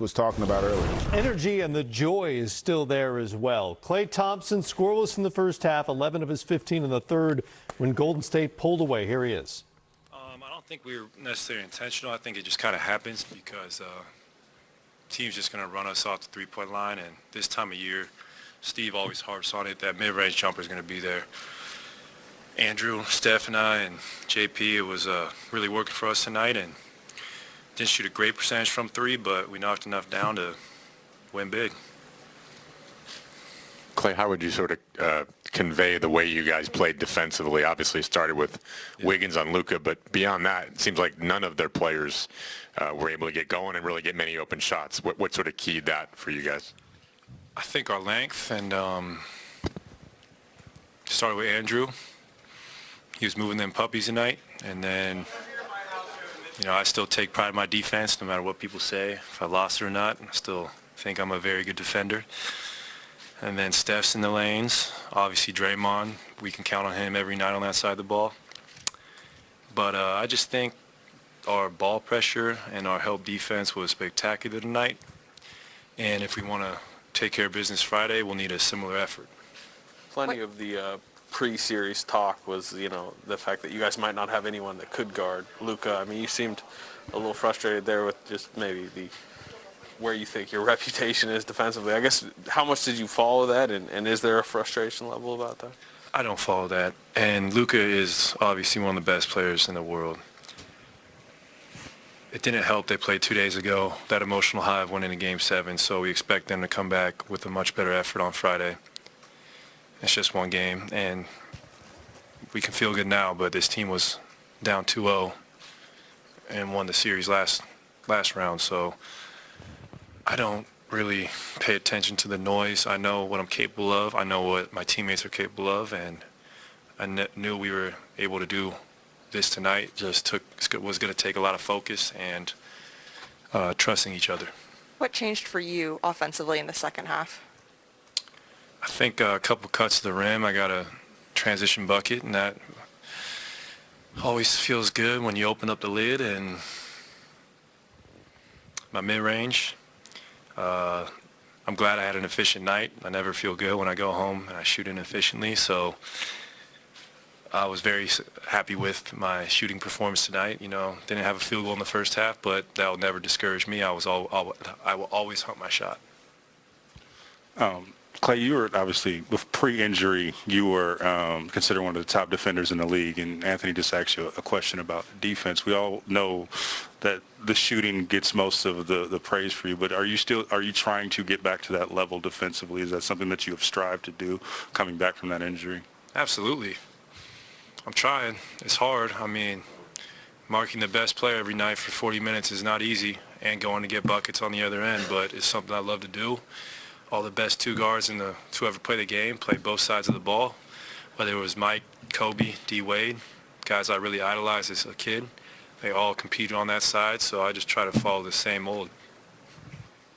Malik was talking about earlier. Energy and the joy is still there as well. Klay Thompson scoreless in the first half, 11 of his 15 in the third when Golden State pulled away. Here he is. I don't think we were necessarily intentional. I think it just kind of happens because team's just going to run us off the three-point line, and this time of year, Steve always harps on it. That mid-range jumper is going to be there. Andrew, Steph, and I, and JP, it was really working for us tonight, and didn't shoot a great percentage from three, but we knocked enough down to win big. Klay, how would you sort of convey the way you guys played defensively? Obviously, it started with Wiggins on Luka, but beyond that, it seems like none of their players were able to get going and really get many open shots. What sort of keyed that for you guys? I think our length, and started with Andrew. He was moving them puppies tonight, and then, I still take pride in my defense no matter what people say, if I lost it or not. I still think I'm a very good defender. And then Steph's in the lanes. Obviously, Draymond, we can count on him every night on that side of the ball. But I just think our ball pressure and our help defense was spectacular tonight. And if we want to take care of business Friday, we'll need a similar effort. Plenty of the pre-series talk was, the fact that you guys might not have anyone that could guard Luka. I mean, you seemed a little frustrated there with just maybe where you think your reputation is defensively. I guess, how much did you follow that, and is there a frustration level about that? I don't follow that. And Luka is obviously one of the best players in the world. It didn't help they played 2 days ago, that emotional high of winning in Game 7, so we expect them to come back with a much better effort on Friday. It's just one game, and we can feel good now, but this team was down 2-0 and won the series last round, so I don't really pay attention to the noise. I know what I'm capable of. I know what my teammates are capable of, and I knew we were able to do this tonight. Just was going to take a lot of focus and trusting each other. What changed for you offensively in the second half? I think a couple cuts to the rim. I got a transition bucket, and that always feels good when you open up the lid. And my mid-range, I'm glad I had an efficient night. I never feel good when I go home and I shoot inefficiently, so I was very happy with my shooting performance tonight. Didn't have a field goal in the first half, but that will never discourage me. I will always hunt my shot. Klay, you were obviously, with pre-injury, you were considered one of the top defenders in the league, and Anthony just asked you a question about defense. We all know that the shooting gets most of the praise for you, but are you trying to get back to that level defensively? Is that something that you have strived to do coming back from that injury? Absolutely. I'm trying. It's hard. I mean, marking the best player every night for 40 minutes is not easy, and going to get buckets on the other end, but it's something I love to do. All the best two guards to ever play the game played both sides of the ball, whether it was Mike, Kobe, D. Wade, guys I really idolized as a kid. They all competed on that side, so I just try to follow the same mold.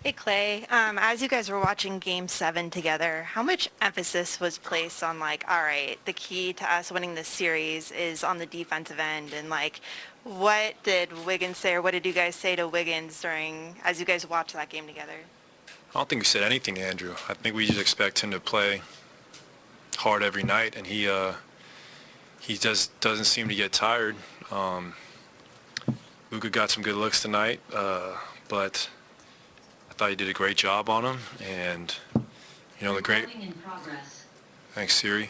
Hey, Klay, as you guys were watching Game 7 together, how much emphasis was placed on, all right, the key to us winning this series is on the defensive end, and, what did Wiggins say, or what did you guys say to Wiggins as you guys watched that game together? I don't think we said anything to Andrew. I think we just expect him to play hard every night, and he just doesn't seem to get tired. Luka got some good looks tonight, but I thought he did a great job on him, and the great. Thanks, Siri.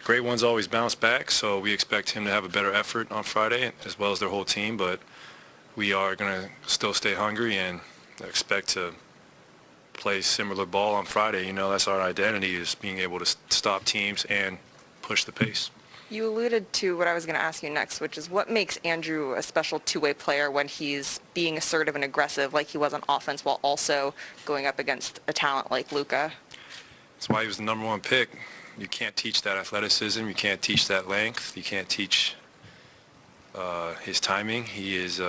Great ones always bounce back, so we expect him to have a better effort on Friday, as well as their whole team. But we are going to still stay hungry and expect to play similar ball on Friday. That's our identity, is being able to stop teams and push the pace. You alluded to what I was going to ask you next, which is what makes Andrew a special two-way player when he's being assertive and aggressive like he was on offense while also going up against a talent like Luka? That's why he was the number one pick. You can't teach that athleticism. You can't teach that length. You can't teach his timing. He is...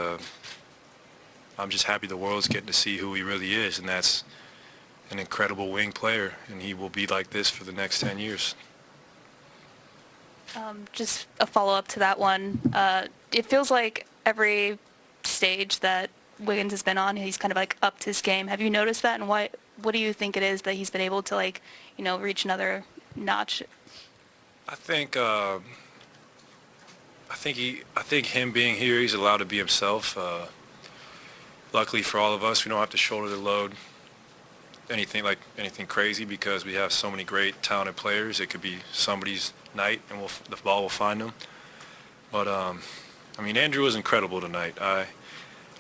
I'm just happy the world's getting to see who he really is, and that's an incredible wing player, and he will be like this for the next 10 years. Just a follow-up to that one. It feels like every stage that Wiggins has been on. He's kind of like upped his game. Have you noticed that? And what do you think it is that he's been able to like, reach another notch? I think him being here, he's allowed to be himself. Luckily for all of us, we don't have to shoulder the load anything crazy because we have so many great talented players. It could be somebody's night and the ball will find them. But Andrew was incredible tonight. I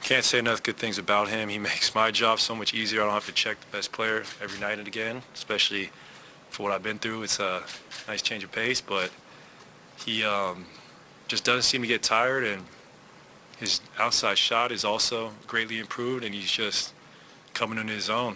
can't say enough good things about him. He makes my job so much easier. I don't have to check the best player every night and again, especially for what I've been through. It's a nice change of pace, but he just doesn't seem to get tired, and his outside shot is also greatly improved, and he's just coming into his own.